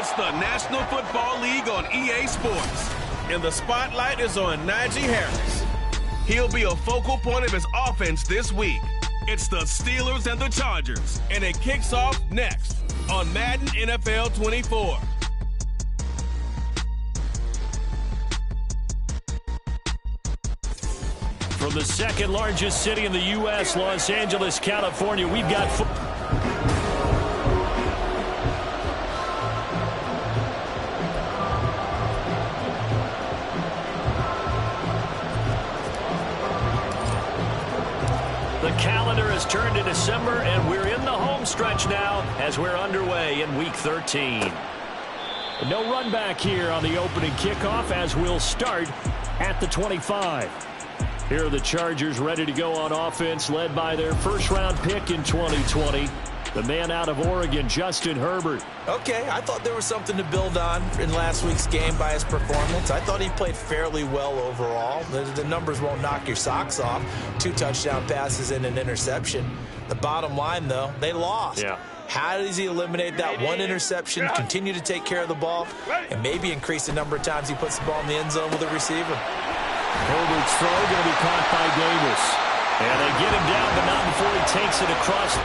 It's the National Football League on EA Sports, and the spotlight is on Najee Harris. He'll be a focal point of his offense this week. It's the Steelers and the Chargers, and it kicks off next on Madden NFL 24. From the second largest city in the U.S., Los Angeles, California, we've got the calendar has turned to December, and we're in the home stretch now as we're underway in Week 13. No run back here on the opening kickoff as we'll start at the 25. Here are the Chargers ready to go on offense, led by their first-round pick in 2020, the man out of Oregon, Justin Herbert. Okay, I thought there was something to build on in last week's game by his performance. I thought he played fairly well overall. The numbers won't knock your socks off. 2 touchdown passes and an interception. The bottom line, though, they lost. Yeah. How does he eliminate that one interception, continue to take care of the ball, and maybe increase the number of times he puts the ball in the end zone with a receiver? Herbert's throw going to be caught by Davis. And they get him down, but not before he takes it across.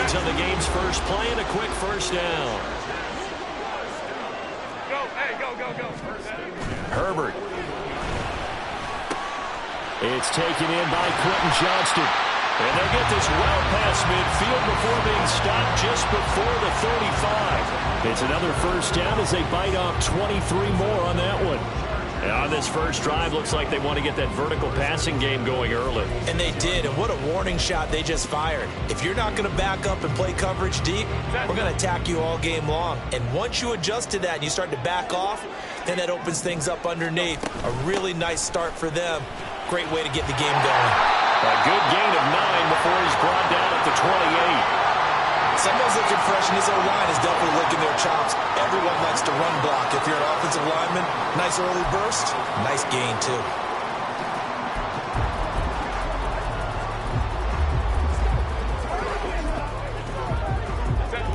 On the game's first play and a quick first down. Go. Herbert. It's taken in by Quentin Johnston. And they get this well past midfield before being stopped just before the 35. It's another first down as they bite off 23 more on that one. And on this first drive, looks like they want to get that vertical passing game going early. And they did, and what a warning shot they just fired. If you're not going to back up and play coverage deep, we're going to attack you all game long. And once you adjust to that and you start to back off, then that opens things up underneath. A really nice start for them. Great way to get the game going. A good gain of 9 before he's brought down at the 28. Someone's looking fresh, and his O-line is definitely licking their chops. Everyone likes to run block. If you're an offensive lineman, nice early burst, nice gain, too.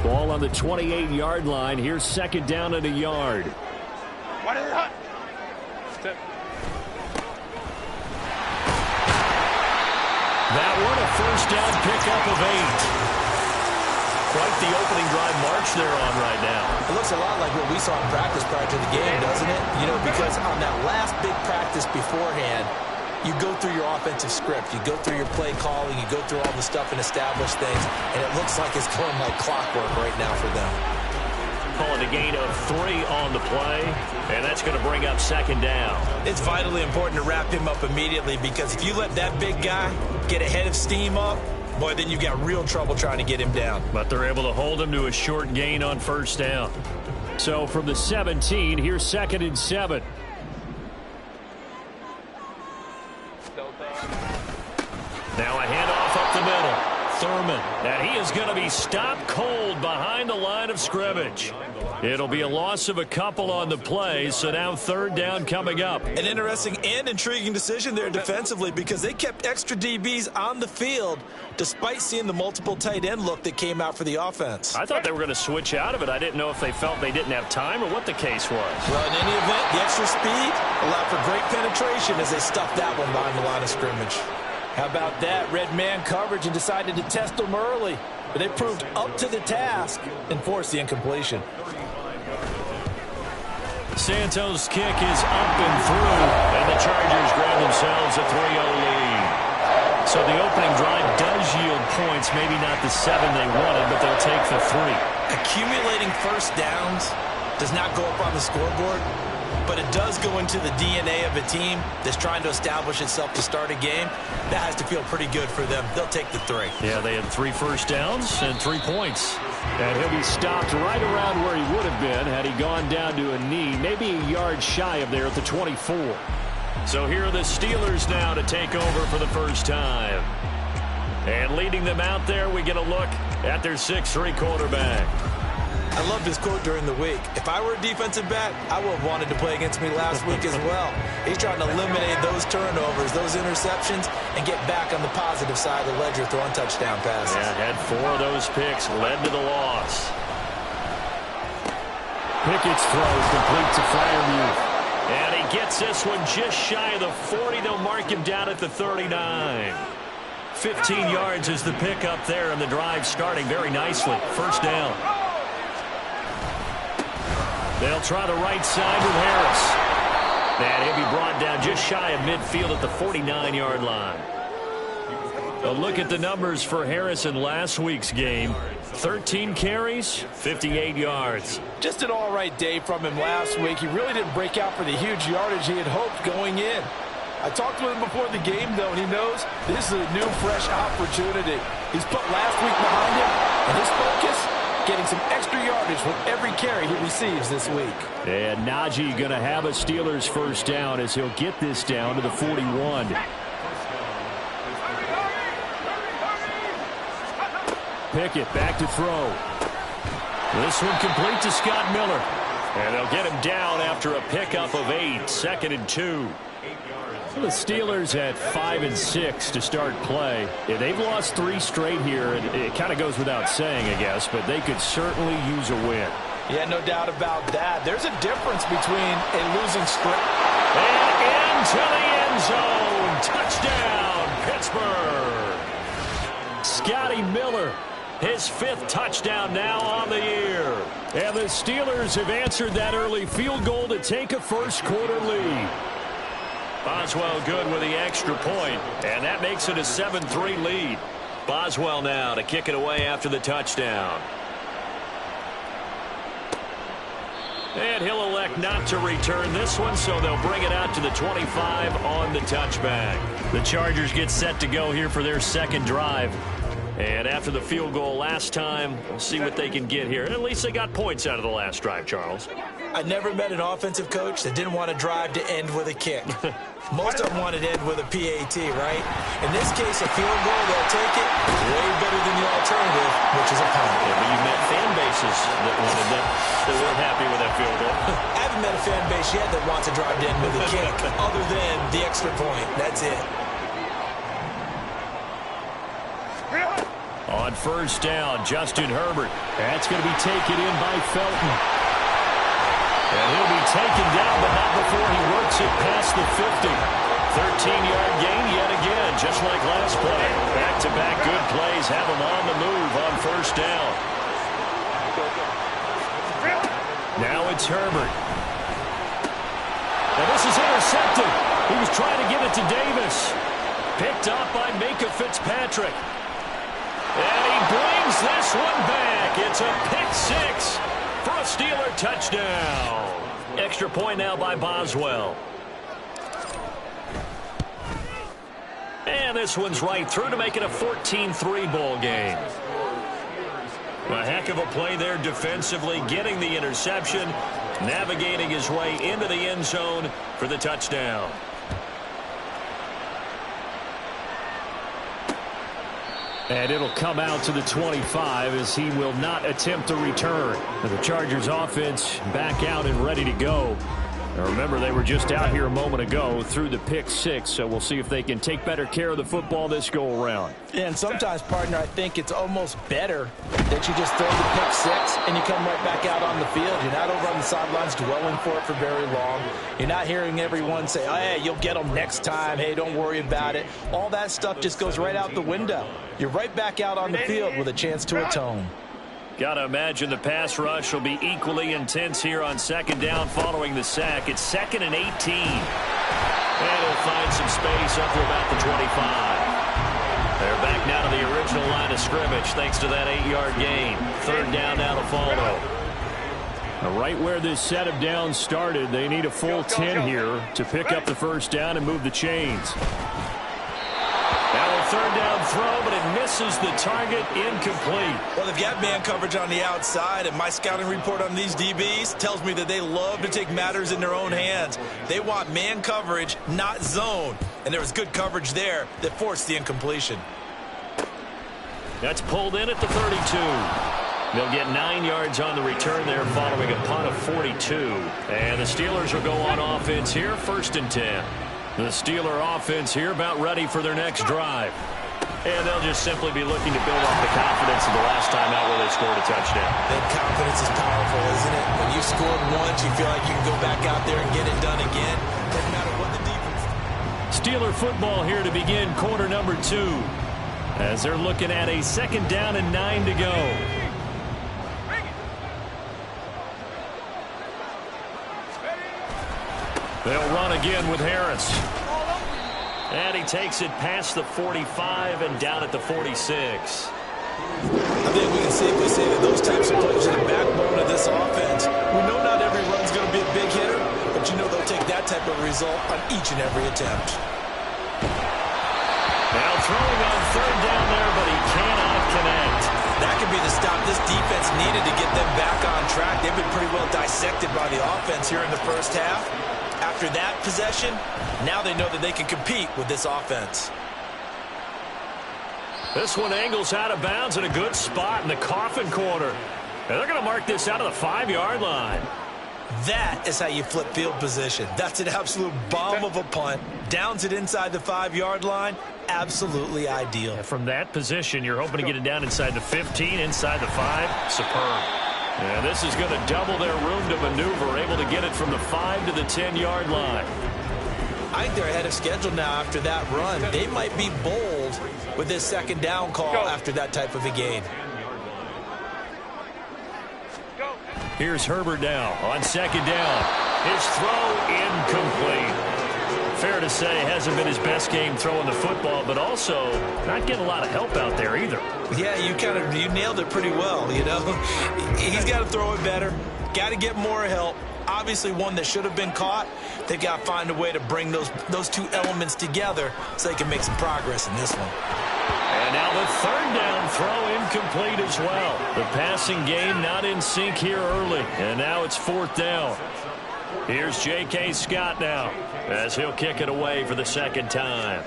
Ball on the 28-yard line. Here's second down and a yard. That one, a first down pickup of 8. Quite the opening drive march they're on right now. It looks a lot like what we saw in practice prior to the game, doesn't it? You know, because on that last big practice beforehand, you go through your offensive script. You go through your play calling. You go through all the stuff and establish things. And it looks like it's going like clockwork right now for them. Calling a gain of 3 on the play, and that's going to bring up second down. It's vitally important to wrap him up immediately because if you let that big guy get ahead of steam up, boy, then you've got real trouble trying to get him down. But they're able to hold him to a short gain on first down. So from the 17, here's second and 7. Now a handoff up the middle. Thurman. And he is going to be stopped cold behind the line of scrimmage. It'll be a loss of a couple on the play, so now third down coming up. An interesting and intriguing decision there defensively because they kept extra DBs on the field despite seeing the multiple tight end look that came out for the offense. I thought they were going to switch out of it. I didn't know if they felt they didn't have time or what the case was. Well, in any event, the extra speed allowed for great penetration as they stuffed that one behind the line of scrimmage. How about that? Red man coverage and decided to test them early. But they proved up to the task and forced the incompletion. Santos' kick is up and through, and the Chargers grab themselves a 3-0 lead. So the opening drive does yield points, maybe not the 7 they wanted, but they'll take the 3. Accumulating first downs does not go up on the scoreboard, but it does go into the DNA of a team that's trying to establish itself to start a game. That has to feel pretty good for them. They'll take the 3. Yeah, they had 3 first downs and 3 points. And he'll be stopped right around where he would have been had he gone down to a knee, maybe a yard shy of there at the 24. So here are the Steelers now to take over for the first time. And leading them out there, we get a look at their 6'3" quarterback. I loved his quote during the week. If I were a defensive back, I would have wanted to play against me last week as well. He's trying to eliminate those turnovers, those interceptions, and get back on the positive side of the ledger throwing touchdown passes. Yeah, had 4 of those picks, led to the loss. Pickett's throw is complete to Freiermuth. And he gets this one just shy of the 40. They'll mark him down at the 39. 15 yards is the pickup there, and the drive starting very nicely. First down. They'll try the right side with Harris. And he'll be brought down just shy of midfield at the 49-yard line. A look at the numbers for Harris in last week's game. 13 carries, 58 yards. Just an all-right day from him last week. He really didn't break out for the huge yardage he had hoped going in. I talked with him before the game, though, and he knows this is a new, fresh opportunity. He's put last week behind him, and his focus, getting some extra yardage with every carry he receives this week. And Najee going to have a Steelers first down as he'll get this down to the 41. Pickett back to throw. This one complete to Scott Miller. And they'll get him down after a pickup of 8, 2nd and 2. The Steelers at 5 and 6 to start play. Yeah, they've lost 3 straight here, and it kind of goes without saying, I guess, but they could certainly use a win. Yeah, no doubt about that. There's a difference between a losing streak. And into the end zone. Touchdown, Pittsburgh. Scotty Miller, his 5th touchdown now on the year. And the Steelers have answered that early field goal to take a first quarter lead. Boswell good with the extra point, and that makes it a 7-3 lead. Boswell now to kick it away after the touchdown. And he'll elect not to return this one, so they'll bring it out to the 25 on the touchback. The Chargers get set to go here for their 2nd drive. And after the field goal last time, we'll see what they can get here. And at least they got points out of the last drive, Charles. I never met an offensive coach that didn't want to drive to end with a kick. Most of them wanted to end with a PAT, right? In this case, a field goal, they'll take it way better than the alternative, which is a punt. Yeah, but you've met fan bases that wanted that weren't happy with that field goal. I haven't met a fan base yet that wants to drive to end with a kick, other than the extra point. That's it. On first down, Justin Herbert. That's going to be taken in by Felton. And he'll be taken down, but not before he works it past the 50. 13-yard gain yet again, just like last play. Back-to-back good plays have him on the move on first down. Now it's Herbert. Now this is intercepted. He was trying to give it to Davis. Picked up by Minka Fitzpatrick. And he brings this one back. It's a pick-6 for a Steeler touchdown. Extra point now by Boswell. And this one's right through to make it a 14-3 ball game. A heck of a play there defensively, getting the interception, navigating his way into the end zone for the touchdown. And it'll come out to the 25 as he will not attempt to return. The Chargers offense back out and ready to go. Now remember, they were just out here a moment ago through the pick-6, so we'll see if they can take better care of the football this go-around. Yeah, and sometimes, partner, I think it's almost better that you just throw the pick-6 and you come right back out on the field. You're not over on the sidelines dwelling for it for very long. You're not hearing everyone say, oh, hey, you'll get them next time. Hey, don't worry about it. All that stuff just goes right out the window. You're right back out on the field with a chance to atone. Got to imagine the pass rush will be equally intense here on second down following the sack. It's 2nd and 18. And he'll find some space up to about the 25. They're back now to the original line of scrimmage thanks to that 8-yard gain. 3rd down now to follow. Right where this set of downs started, they need a full 10 here to pick up the first down and move the chains. Now a third down throw, but it misses the target, incomplete. Well, they've got man coverage on the outside, and my scouting report on these DBs tells me that they love to take matters in their own hands. They want man coverage, not zone. And there was good coverage there that forced the incompletion. That's pulled in at the 32. They'll get 9 yards on the return there following a punt of 42. And the Steelers will go on offense here, 1st and 10. The Steeler offense here about ready for their next drive. And they'll just simply be looking to build off the confidence of the last time out where they scored a touchdown. That confidence is powerful, isn't it? When you scored once, you feel like you can go back out there and get it done again. Doesn't matter what the defense. Steeler football here to begin quarter number 2. As they're looking at a 2nd down and 9 to go. They'll run again with Harris. And he takes it past the 45 and down at the 46. I think we can safely say that those types of plays are the backbone of this offense. We know not every run's going to be a big hitter, but you know they'll take that type of result on each and every attempt. Now throwing on 3rd down there, but he cannot connect. That could be the stop this defense needed to get them back on track. They've been pretty well dissected by the offense here in the first half. After that possession, now they know that they can compete with this offense. This one angles out of bounds in a good spot in the coffin corner. And they're going to mark this out of the 5-yard line. That is how you flip field position. That's an absolute bomb of a punt. Downs it inside the 5-yard line. Absolutely ideal. And from that position, you're hoping to get it down inside the 15, inside the 5. Superb. And this is going to double their room to maneuver, able to get it from the 5 to the 10-yard line. I think they're ahead of schedule now after that run. They might be bold with this 2nd down call after that type of a gain. Here's Herbert now on 2nd down. His throw incomplete. Fair to say, hasn't been his best game throwing the football, but also not getting a lot of help out there either. Yeah, you nailed it pretty well, you know. He's got to throw it better. Got to get more help. Obviously one that should have been caught. They've got to find a way to bring those two elements together so they can make some progress in this one. And now the 3rd down throw incomplete as well. The passing game not in sync here early. And now it's 4th down. Here's J.K. Scott now as he'll kick it away for the 2nd time.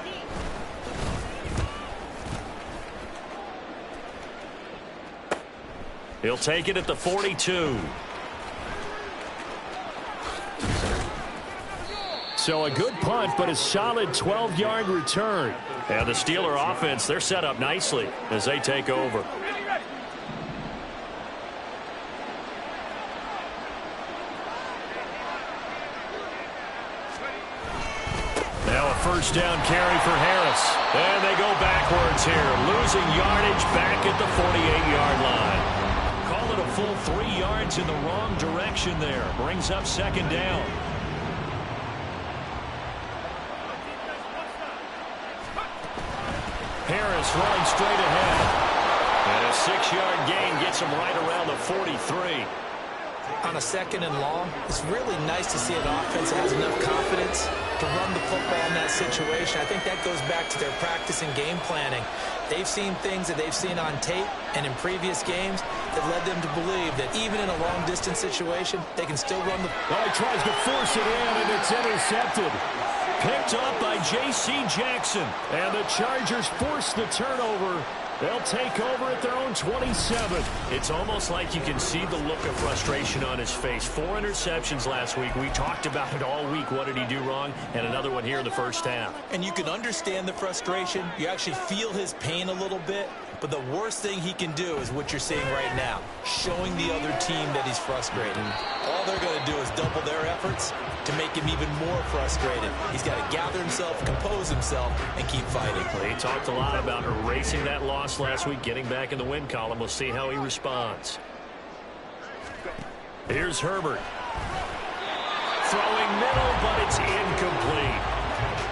He'll take it at the 42. So a good punt, but a solid 12-yard return. And the Steeler offense, they're set up nicely as they take over. Now a 1st down carry for Harris. And they go backwards here, losing yardage back at the 48-yard line. Call it a full 3 yards in the wrong direction there. Brings up 2nd down. Harris running straight ahead. And a 6-yard gain gets him right around the 43. On a 2nd and long, it's really nice to see an offense that has enough confidence to run the football in that situation. I think that goes back to their practice and game planning. They've seen things that they've seen on tape and in previous games that led them to believe that even in a long-distance situation, they can still run the... Oh, he tries to force it in, and it's intercepted. Picked up by J.C. Jackson. And the Chargers force the turnover. They'll take over at their own 27. It's almost like you can see the look of frustration on his face. 4 interceptions last week. We talked about it all week. What did he do wrong? And another one here in the first half. And you can understand the frustration. You actually feel his pain a little bit. But the worst thing he can do is what you're seeing right now, showing the other team that he's frustrated. All they're going to do is double their efforts to make him even more frustrated. He's got to gather himself, compose himself, and keep fighting. Well, he talked a lot about erasing that loss last week, getting back in the win column. We'll see how he responds. Here's Herbert. Throwing middle, but it's incomplete.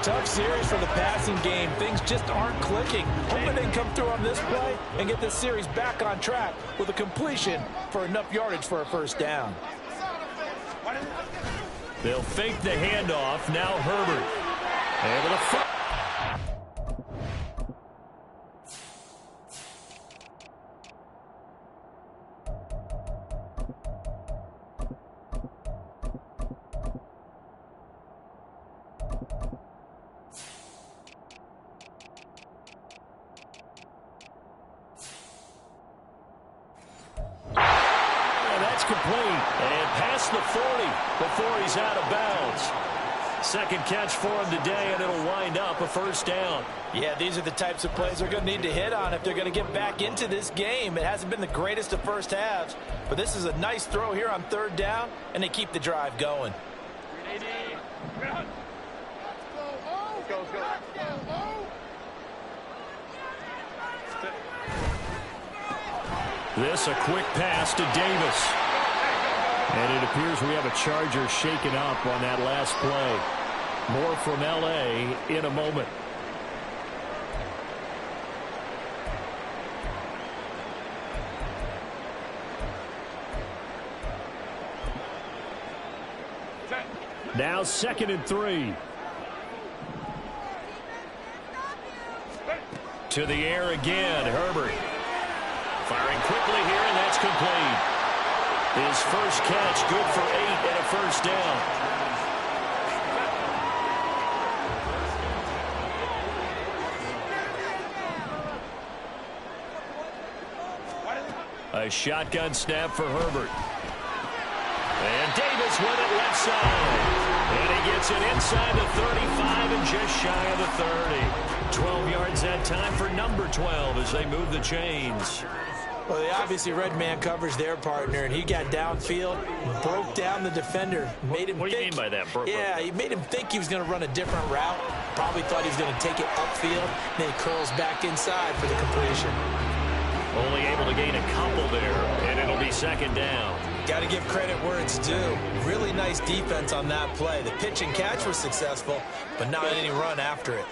Tough series for the passing game. Things just aren't clicking. Hoping they can come through on this play and get this series back on track with a completion for enough yardage for a 1st down. They'll fake the handoff. Now Herbert. Able to fire. That's complete. And past the 40 before he's out of bounds. Second catch for him today, and it'll wind up a first down. Yeah, these are the types of plays they're going to need to hit on if they're going to get back into this game. It hasn't been the greatest of first halves, but this is a nice throw here on third down, and they keep the drive going. This a quick pass to Davis. And it appears we have a Charger shaken up on that last play. More from L.A. in a moment. Now 2nd and 3. To the air again, Herbert. Firing quickly here, and that's complete. His first catch, good for 8 and a first down. A shotgun snap for Herbert. And Davis with it left side. And he gets it inside the 35 and just shy of the 30. 12 yards that time for number 12 as they move the chains. Well, they obviously read man coverage their partner, and he got downfield, broke down the defender, made him What do you mean by that? Yeah, he made him think he was going to run a different route. Probably thought he was going to take it upfield. Then he curls back inside for the completion. Only able to gain a couple there, and it'll be 2nd down. Got to give credit where it's due. Really nice defense on that play. The pitch and catch was successful, but not any run after it.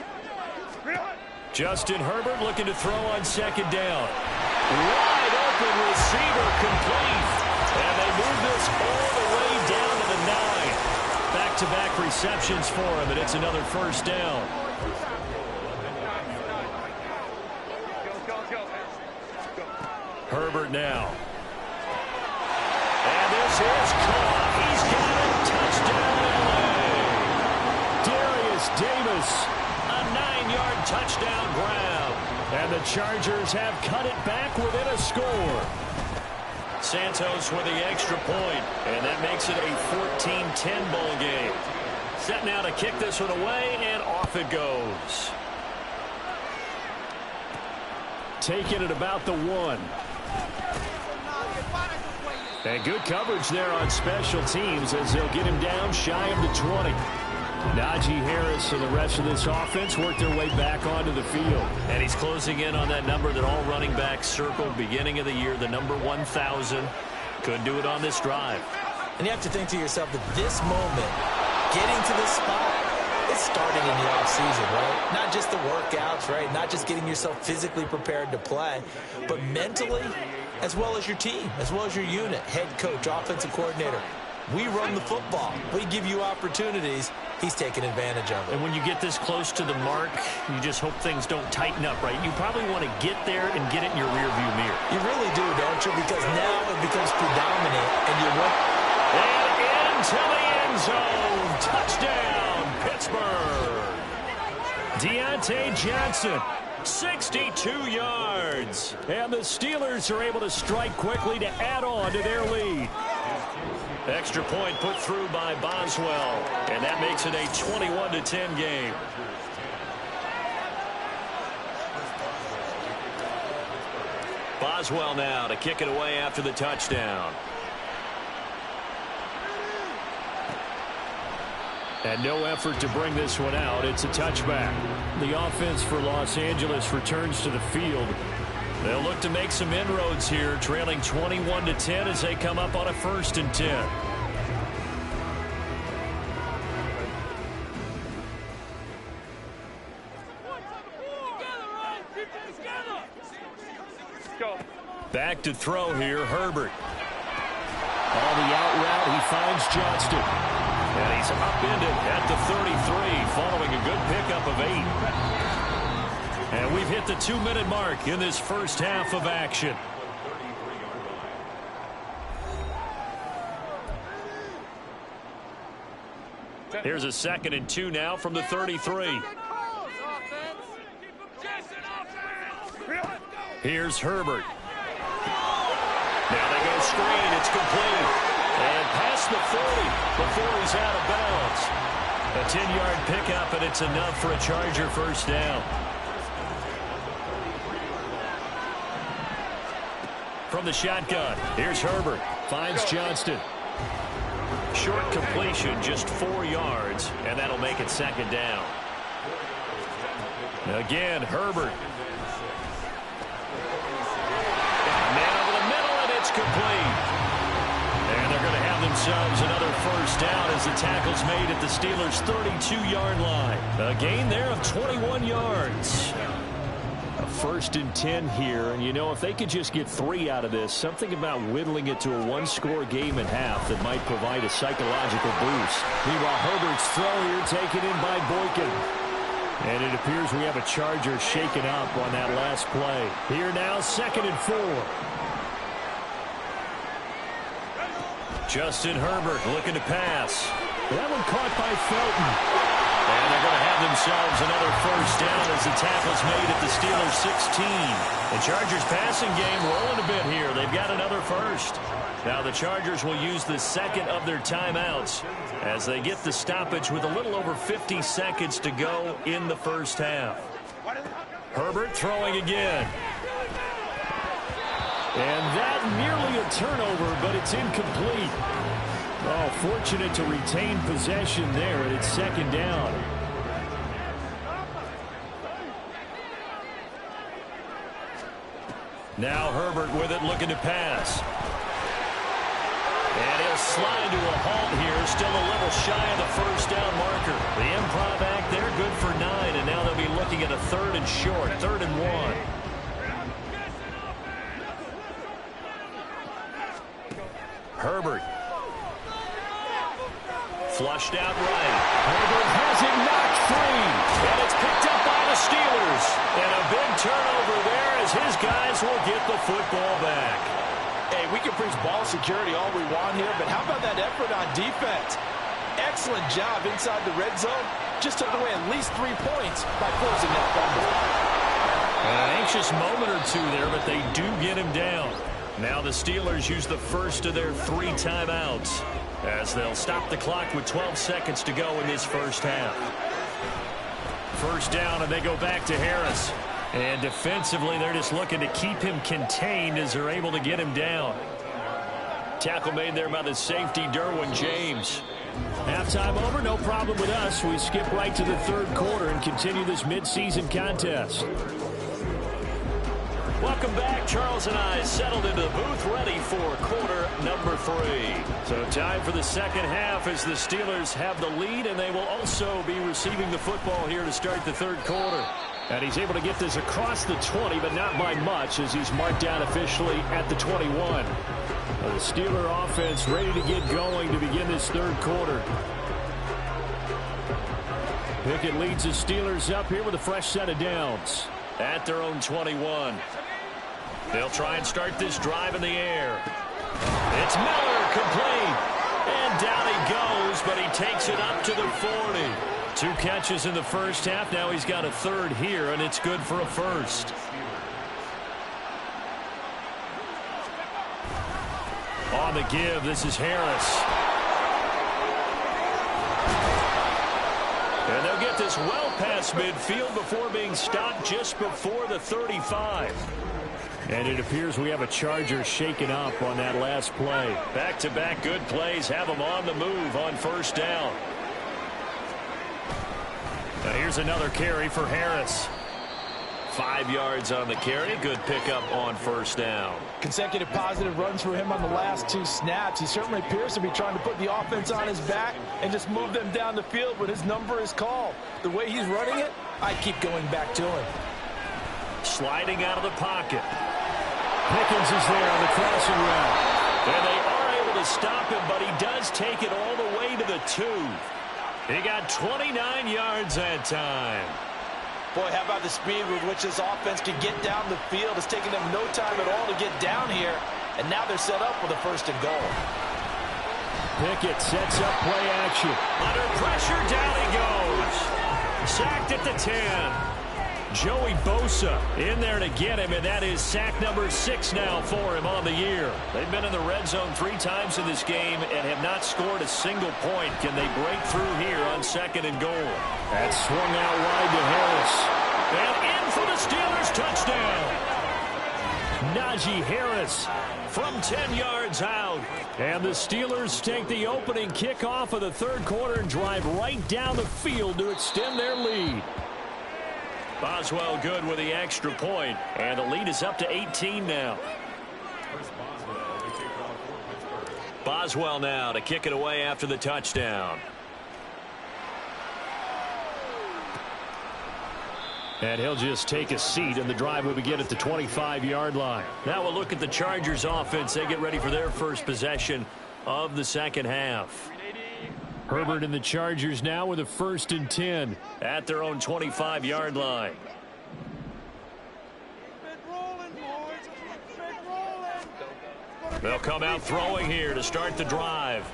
Justin Herbert looking to throw on 2nd down. Wide open receiver complete. And they move this all the way down to the 9. Back-to-back receptions for him, and it's another first down. Herbert now. And this is caught. He's got a touchdown. Darius Davis, a 9-yard touchdown grab. And the Chargers have cut it back within a score. Santos with the extra point, and that makes it a 14-10 ball game. Set now to kick this one away, and off it goes. Taking it about the 1. And good coverage there on special teams as they'll get him down shy of the 20. Najee Harris and the rest of this offense work their way back onto the field. And he's closing in on that number that all running backs circled beginning of the year, the number 1,000. Couldn't do it on this drive. And you have to think to yourself that this moment, getting to this spot, it's starting in the offseason, right? Not just the workouts, right? Not just getting yourself physically prepared to play, but mentally, as well as your team, as well as your unit, head coach, offensive coordinator. We run the football. We give you opportunities. He's taking advantage of it. And when you get this close to the mark, you just hope things don't tighten up, right? You probably want to get there and get it in your rearview mirror. You really do, don't you? Because now it becomes predominant, and you want... And into the end zone. Touchdown, Pittsburgh. Deontay Johnson, 62 yards. And the Steelers are able to strike quickly to add on to their lead. Extra point put through by Boswell, and that makes it a 21-10 game. Boswell now to kick it away after the touchdown. And no effort to bring this one out. It's a touchback. The offense for Los Angeles returns to the field. They'll look to make some inroads here, trailing 21-10 as they come up on a 1st and 10. Back to throw here, Herbert. On the out route, he finds Johnston. And he's upended at the 33 following a good pickup of 8. And we've hit the 2-minute mark in this first half of action. Here's a 2nd and 2 now from the 33. Here's Herbert. Now they go screen. It's complete. And past the 40 before he's out of bounds. A 10-yard pickup, and it's enough for a Charger first down. From the shotgun, here's Herbert. Finds Johnston. Short completion, just 4 yards, and that'll make it 2nd down. Again, Herbert. Man over the middle, and it's complete. And they're going to have themselves another first down as the tackle's made at the Steelers' 32-yard line. A gain there of 21 yards. A 1st and 10 here, and you know, if they could just get 3 out of this, something about whittling it to a 1-score game at half that might provide a psychological boost. Meanwhile, Herbert's throw here taken in by Boykin. And it appears we have a Charger shaken up on that last play. Here now, 2nd and 4. Justin Herbert looking to pass. That one caught by Felton. And they're going to have themselves another first down as the tackle's made at the Steelers' 16. The Chargers passing game rolling a bit here. They've got another first. Now the Chargers will use the 2nd of their timeouts as they get the stoppage with a little over 50 seconds to go in the first half. Herbert throwing again. And that nearly a turnover, but it's incomplete. Oh, fortunate to retain possession there, and it's 2nd down. Now Herbert with it, looking to pass. And he'll slide to a halt here, still a little shy of the first down marker. The improv act there, good for 9, and now they'll be looking at a 3rd and short, 3rd and 1. Herbert. Flushed out right. Herbert has it knocked free. And it's picked up by the Steelers. And a big turnover there as his guys will get the football back. Hey, we can preach ball security all we want here, but how about that effort on defense? Excellent job inside the red zone. Just took away at least 3 points by forcing that fumble. An anxious moment or 2 there, but they do get him down. Now the Steelers use the first of their 3 timeouts as they'll stop the clock with 12 seconds to go in this first half. First down, and they go back to Harris. And defensively, they're just looking to keep him contained as they're able to get him down. Tackle made there by the safety, Derwin James. Halftime over, no problem with us. We skip right to the 3rd quarter and continue this midseason contest. Welcome back. Charles and I settled into the booth ready for quarter number 3. So time for the 2nd half as the Steelers have the lead, and they will also be receiving the football here to start the 3rd quarter. And he's able to get this across the 20, but not by much as he's marked down officially at the 21. The Steeler offense ready to get going to begin this 3rd quarter. Pickett leads the Steelers up here with a fresh set of downs at their own 21. They'll try and start this drive in the air. It's Miller, complete. And down he goes, but he takes it up to the 40. 2 catches in the first half. Now he's got a 3rd here, and it's good for a first. On the give, this is Harris. And they'll get this well past midfield before being stopped just before the 35. And it appears we have a Charger shaken up on that last play. Back-to-back good plays have them on the move on first down. Now here's another carry for Harris. 5 yards on the carry. Good pickup on first down. Consecutive positive runs for him on the last 2 snaps. He certainly appears to be trying to put the offense on his back and just move them down the field when his number is called. The way he's running it, I keep going back to him. Sliding out of the pocket. Pickens is there on the crossing route. And they are able to to stop him, but he does take it all the way to the 2. He got 29 yards that time. Boy, how about the speed with which this offense can get down the field? It's taking them no time at all to get down here, and now they're set up with a 1st and goal. Pickett sets up play action. Under pressure, down he goes. Sacked at the 10. Joey Bosa in there to get him, and that is sack number 6 now for him on the year. They've been in the red zone 3 times in this game and have not scored a single point. Can they break through here on 2nd and goal? That swung out wide to Harris. And in for the Steelers touchdown. Najee Harris from 10 yards out. And the Steelers take the opening kickoff of the 3rd quarter and drive right down the field to extend their lead. Boswell good with the extra point, and the lead is up to 18 now. Boswell now to kick it away after the touchdown. And he'll just take a seat, and the drive will begin at the 25-yard line. Now we'll look at the Chargers offense. They get ready for their first possession of the 2nd half. Herbert and the Chargers now with a 1st and 10 at their own 25-yard line. They'll come out throwing here to start the drive.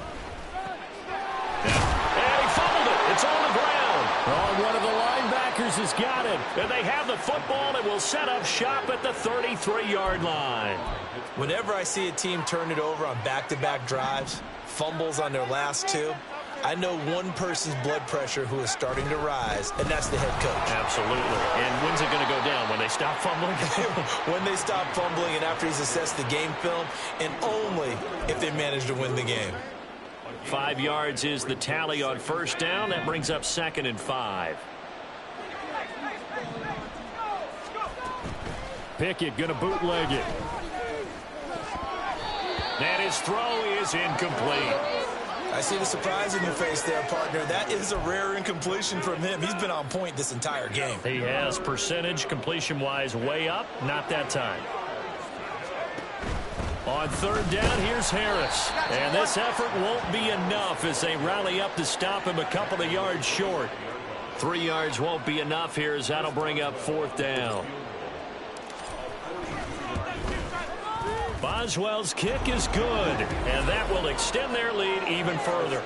And he fumbled it. It's on the ground. Oh, one of the linebackers has got it. And they have the football and will set up shop at the 33-yard line. Whenever I see a team turn it over on back-to-back drives, fumbles on their last 2, I know one person's blood pressure who is starting to rise, and that's the head coach. Absolutely. And when's it going to go down? When they stop fumbling? When they stop fumbling and after he's assessed the game film, and only if they manage to win the game. 5 yards is the tally on 1st down. That brings up 2nd and 5. Pickett going to bootleg it. And his throw is incomplete. I see the surprise in your face there, partner. That is a rare incompletion from him. He's been on point this entire game. He has percentage completion-wise way up. Not that time. On 3rd down, here's Harris. And this effort won't be enough as they rally up to stop him a couple of yards short. 3 yards won't be enough here as that'll bring up 4th down. Boswell's kick is good, and that will extend their lead even further.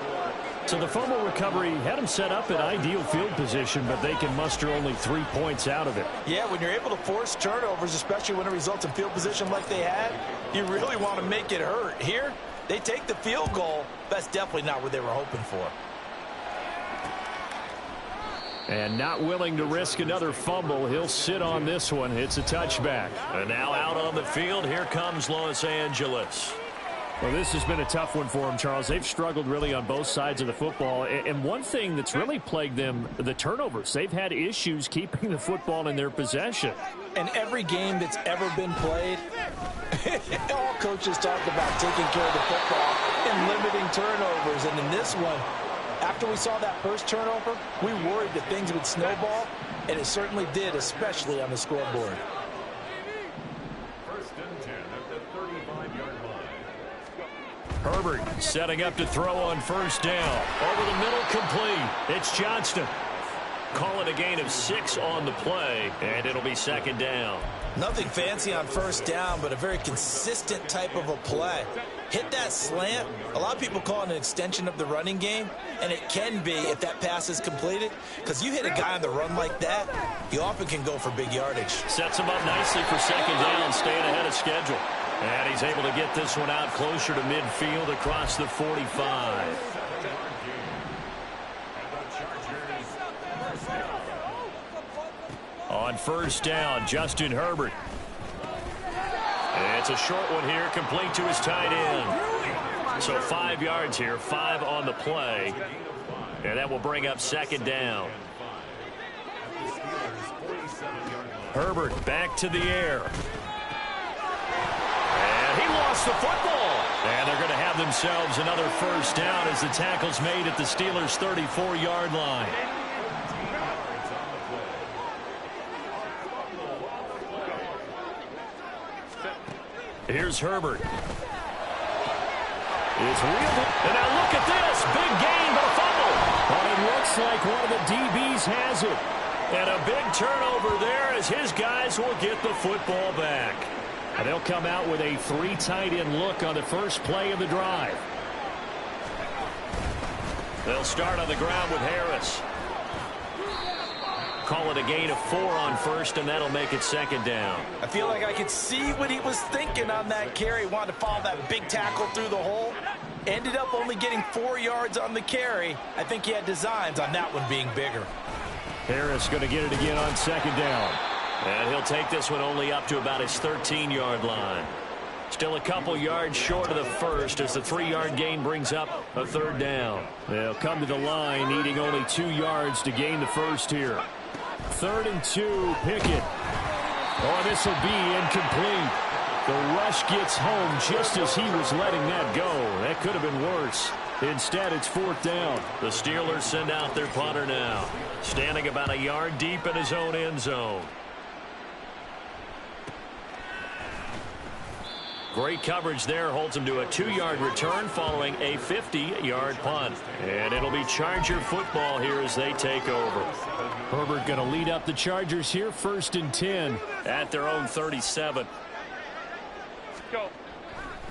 So the fumble recovery had them set up in ideal field position, but they can muster only 3 points out of it. Yeah, when you're able to force turnovers, especially when it results in field position like they had, you really want to make it hurt. Here, they take the field goal. That's definitely not what they were hoping for. And not willing to risk another fumble. He'll sit on this one. It's a touchback. And now out on the field, here comes Los Angeles. Well, this has been a tough one for them, Charles. They've struggled really on both sides of the football. And one thing that's really plagued them, the turnovers. They've had issues keeping the football in their possession. And every game that's ever been played, all coaches talk about taking care of the football and limiting turnovers. And in this one, after we saw that first turnover, we worried that things would snowball, and it certainly did, especially on the scoreboard. Herbert setting up to throw on 1st down. Over the middle, complete. It's Johnston. Call it a gain of 6 on the play, and it'll be 2nd down. Nothing fancy on 1st down, but a very consistent type of a play. Hit that slant. A lot of people call it an extension of the running game, and it can be if that pass is completed, because you hit a guy on the run like that, you often can go for big yardage. Sets him up nicely for 2nd down, staying ahead of schedule. And he's able to get this one out closer to midfield across the 45. On 1st down, Justin Herbert. It's a short one here, complete to his tight end. So 5 yards here, 5 on the play. And that will bring up 2nd down. Herbert back to the air. And he lost the football. And they're going to have themselves another 1st down as the tackle's made at the Steelers' 34-yard line. Here's Herbert. It's real. And now look at this. Big gain, but a fumble. But it looks like one of the DBs has it. And a big turnover there as his guys will get the football back. And they'll come out with a 3 tight end look on the first play of the drive. They'll start on the ground with Harris. Call it a gain of 4 on first, and that'll make it second down. I feel like I could see what he was thinking on that carry. Wanted to follow that big tackle through the hole. Ended up only getting 4 yards on the carry. I think he had designs on that one being bigger. Harris going to get it again on second down. And he'll take this one only up to about his 13-yard line. Still a couple yards short of the first as the 3-yard gain brings up a third down. They'll come to the line needing only 2 yards to gain the first here. 3rd and 2, Pickett. Oh, this will be incomplete. The rush gets home just as he was letting that go. That could have been worse. Instead, it's 4th down. The Steelers send out their punter now. Standing about a yard deep in his own end zone. Great coverage there. Holds him to a 2-yard return following a 50-yard punt. And it'll be Charger football here as they take over. Herbert going to lead up the Chargers here. 1st and 10 at their own 37. Go.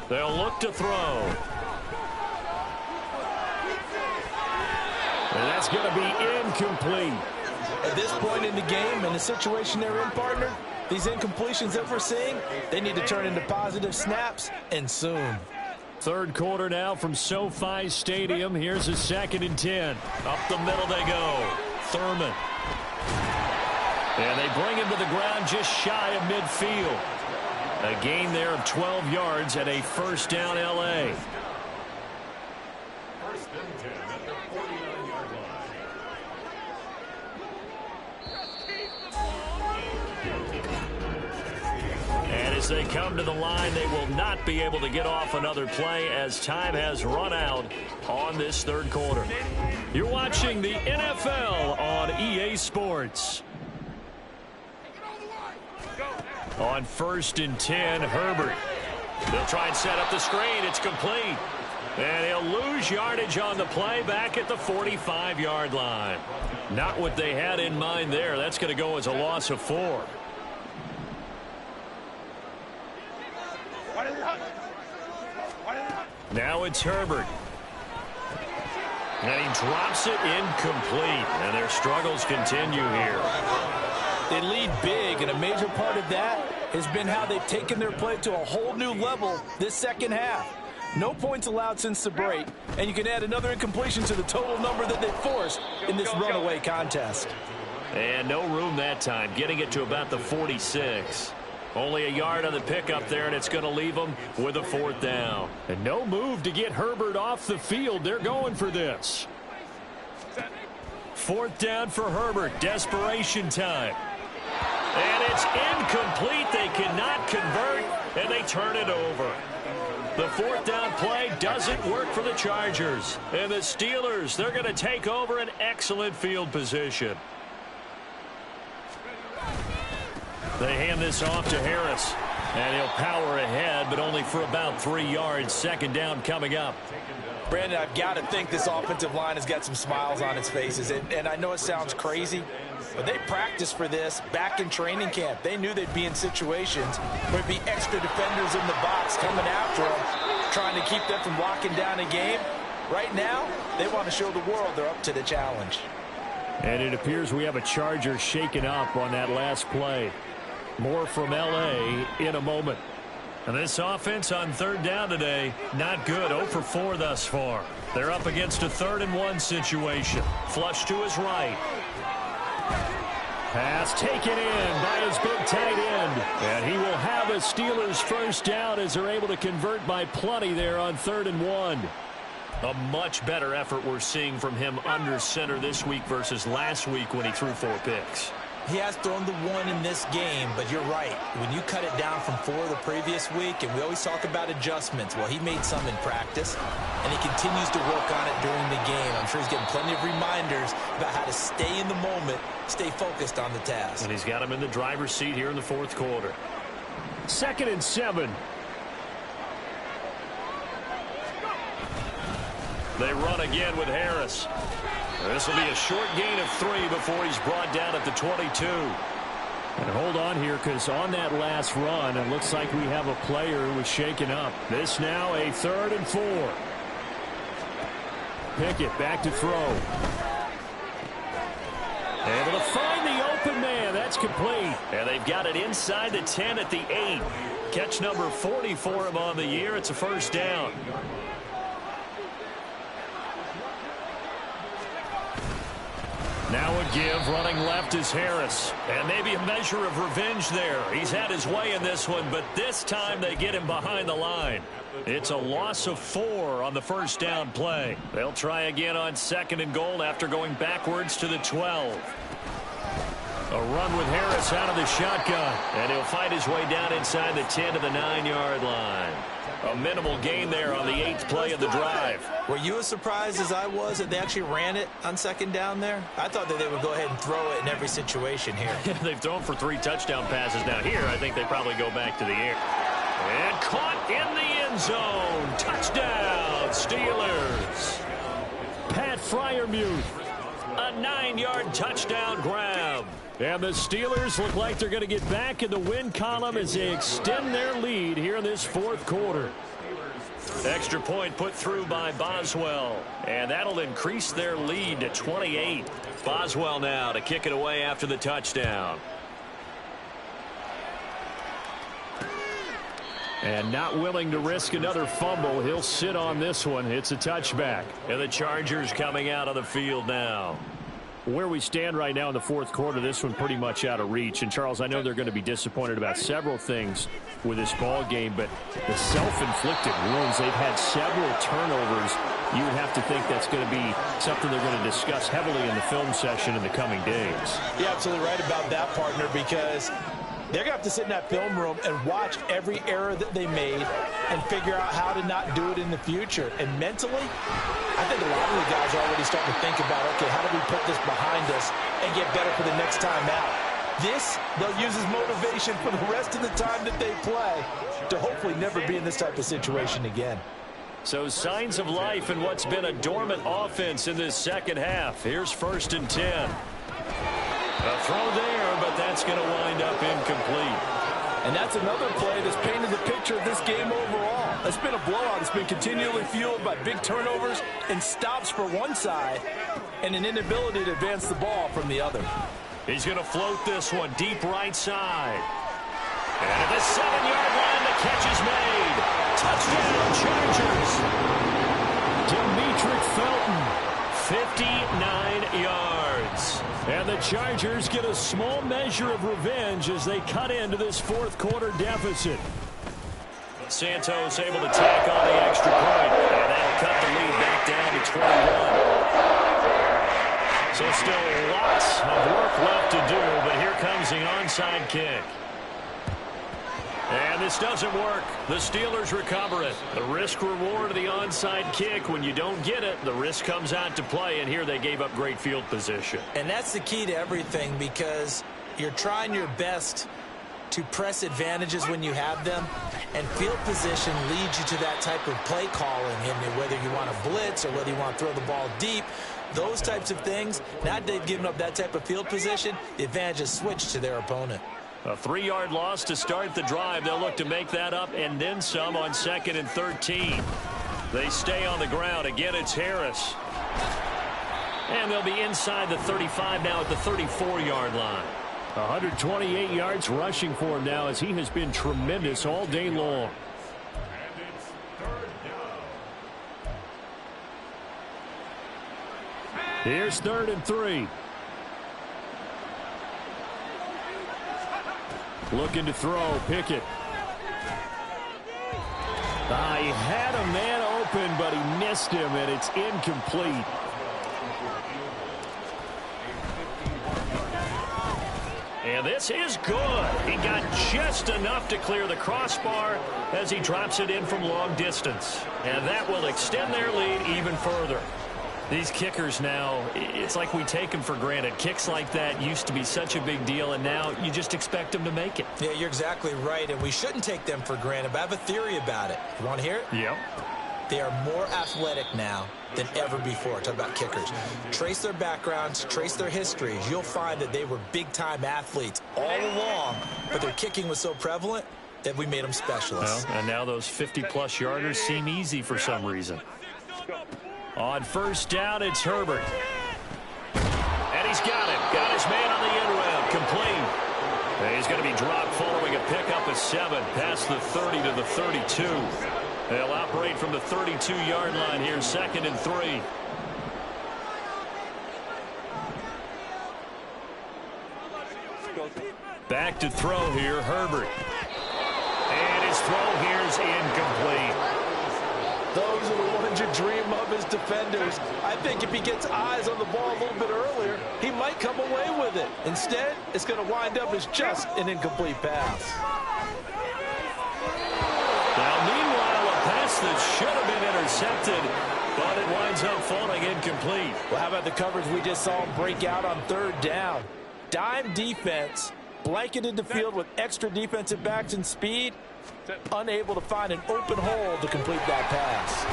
They'll look to throw. And that's going to be incomplete. At this point in the game and the situation they're in, partner, these incompletions that we're seeing, they need to turn into positive snaps, and soon. 3rd quarter now from SoFi Stadium. Here's a 2nd and 10. Up the middle they go. Thurman. And they bring him to the ground just shy of midfield. A gain there of 12 yards and a 1st down L.A. And as they come to the line, they will not be able to get off another play as time has run out on this 3rd quarter. You're watching the NFL on EA Sports. On 1st and 10, Herbert. They'll try and set up the screen. It's complete. And he'll lose yardage on the play back at the 45-yard line. Not what they had in mind there. That's going to go as a loss of 4. Now it's Herbert. And he drops it incomplete. And their struggles continue here. They lead big, and a major part of that has been how they've taken their play to a whole new level this second half. No points allowed since the break, and you can add another incompletion to the total number that they forced in this runaway contest. And no room that time, getting it to about the 46. Only a yard on the pickup there, and it's going to leave them with a 4th down. And no move to get Herbert off the field. They're going for this. 4th down for Herbert. Desperation time. And it's incomplete. They cannot convert, and they turn it over. The 4th down play doesn't work for the Chargers. And the Steelers, they're going to take over an excellent field position. They hand this off to Harris. And he'll power ahead, but only for about 3 yards. 2nd down coming up. Brandon, I've got to think this offensive line has got some smiles on its faces. And I know it sounds crazy, but they practiced for this back in training camp. They knew they'd be in situations where there'd be extra defenders in the box coming after them, trying to keep them from locking down a game. Right now, they want to show the world they're up to the challenge. And it appears we have a Charger shaken up on that last play. More from L.A. in a moment. And this offense on 3rd down today, not good. 0 for 4 thus far. They're up against a 3rd and 1 situation. Flush to his right. Pass taken in by his big tight end. And he will have a Steelers 1st down as they're able to convert by plenty there on 3rd and 1. A much better effort we're seeing from him under center this week versus last week when he threw 4 picks. He has thrown the 1 in this game, but you're right. When you cut it down from 4 the previous week, and we always talk about adjustments, well, he made some in practice, and he continues to work on it during the game. I'm sure he's getting plenty of reminders about how to stay in the moment, stay focused on the task. And he's got him in the driver's seat here in the 4th quarter. 2nd and 7. They run again with Harris. This will be a short gain of 3 before he's brought down at the 22. And hold on here, because on that last run, it looks like we have a player who was shaken up. This now a 3rd and 4. Pickett back to throw. Able to find the open man. That's complete. And they've got it inside the 10 at the 8. Catch number 40 for him on the year. It's a first down. Now a give, running left is Harris. And maybe a measure of revenge there. He's had his way in this one, but this time they get him behind the line. It's a loss of 4 on the first down play. They'll try again on 2nd and goal after going backwards to the 12. A run with Harris out of the shotgun. And he'll fight his way down inside the 10 to the 9-yard line. A minimal gain there on the 8th play of the drive. Were you as surprised as I was that they actually ran it on 2nd down there? I thought that they would go ahead and throw it in every situation here. They've thrown for 3 touchdown passes. Now here, I think they probably go back to the air. And caught in the end zone. Touchdown, Steelers. Pat Freiermuth. A 9-yard touchdown grab. And the Steelers look like they're going to get back in the win column as they extend their lead here in this 4th quarter. Extra point put through by Boswell. And that'll increase their lead to 28. Boswell now to kick it away after the touchdown. And not willing to risk another fumble. He'll sit on this one. It's a touchback. And the Chargers coming out on the field now. Where we stand right now in the 4th quarter, this one pretty much out of reach. And, Charles, I know they're going to be disappointed about several things with this ball game, but the self-inflicted wounds, they've had several turnovers. You would have to think that's going to be something they're going to discuss heavily in the film session in the coming days. You're absolutely right about that, partner, because they're going to have to sit in that film room and watch every error that they made and figure out how to not do it in the future. And mentally, I think a lot of the guys are already starting to think about, okay, how do we put this behind us and get better for the next time out? This, they'll use as motivation for the rest of the time that they play to hopefully never be in this type of situation again. So signs of life in what's been a dormant offense in this second half. Here's 1st and 10. A throw there, but that's going to wind up incomplete. And that's another play that's painted the picture of this game overall. It's been a blowout. It's been continually fueled by big turnovers and stops for one side and an inability to advance the ball from the other. He's going to float this one deep right side. And at the 7-yard line, the catch is made. Touchdown, Chargers. Demetric Felton. 59 yards. And the Chargers get a small measure of revenge as they cut into this 4th quarter deficit. Santos able to tack on the extra point, and that'll cut the lead back down to 21. So still lots of work left to do, but here comes the onside kick. And this doesn't work. The Steelers recover it. The risk reward of the onside kick. When you don't get it, the risk comes out to play, and here they gave up great field position. And that's the key to everything, because you're trying your best to press advantages when you have them, and field position leads you to that type of play calling, and whether you want to blitz or whether you want to throw the ball deep, those types of things. Now that they've given up that type of field position, the advantage is switched to their opponent. A 3-yard loss to start the drive. They'll look to make that up and then some on 2nd and 13. They stay on the ground. Again, it's Harris. And they'll be inside the 35 now at the 34-yard line. 128 yards rushing for him now, as he has been tremendous all day long. Here's 3rd and 3. Looking to throw, Pickett. He had a man open, but he missed him, and it's incomplete. And this is good. He got just enough to clear the crossbar as he drops it in from long distance. And that will extend their lead even further. These kickers now, it's like we take them for granted. Kicks like that used to be such a big deal, and now you just expect them to make it. Yeah, you're exactly right, and we shouldn't take them for granted, but I have a theory about it. You want to hear it? Yep. They are more athletic now than ever before. Talk about kickers. Trace their backgrounds, trace their histories. You'll find that they were big-time athletes all along, but their kicking was so prevalent that we made them specialists. Well, and now those 50-plus yarders seem easy for some reason. On first down, it's Herbert. And he's got it. Got his man on the end route. Complete. And he's going to be dropped following a pickup of 7 past the 30 to the 32. They'll operate from the 32-yard line here, 2nd and 3. Back to throw here, Herbert. And his throw here is incomplete. Those are the ones you dream of as defenders. I think if he gets eyes on the ball a little bit earlier, he might come away with it. Instead, it's going to wind up as just an incomplete pass. Now, meanwhile, a pass that should have been intercepted, but it winds up falling incomplete. Well, how about the coverage we just saw him break out on 3rd down? Dime defense, blanketed the field with extra defensive backs and speed, unable to find an open hole to complete that pass.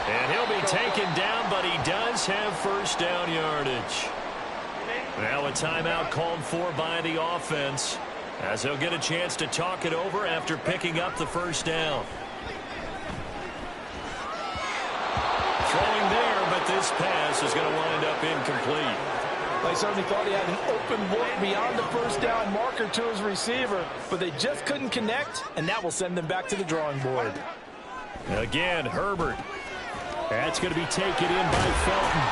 And he'll be taken down, but he does have first down yardage. Now a timeout called for by the offense, as he'll get a chance to talk it over after picking up the first down. Throwing there, but this pass is going to wind up incomplete. They certainly thought he had an open look beyond the first down marker to his receiver, but they just couldn't connect, and that will send them back to the drawing board. Again, Herbert. That's going to be taken in by Felton.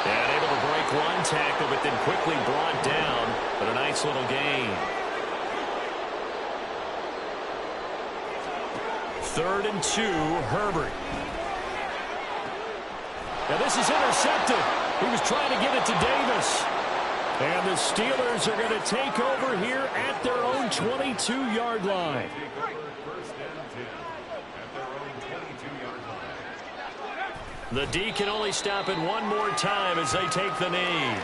And able to break one tackle, but then quickly brought down. But a nice little gain. 3rd and 2, Herbert. Now this is intercepted. He was trying to get it to Davis. And the Steelers are going to take over here at their own 22-yard line. The D can only stop it one more time as they take the knee.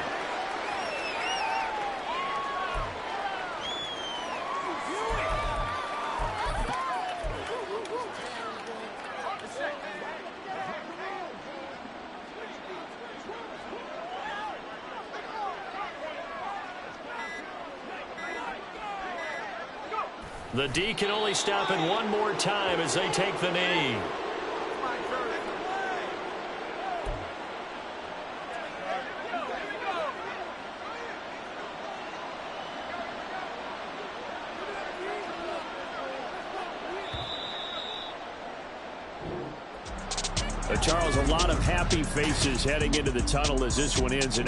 The D can only stop it one more time as they take the knee. Charles, a lot of happy faces heading into the tunnel as this one ends. And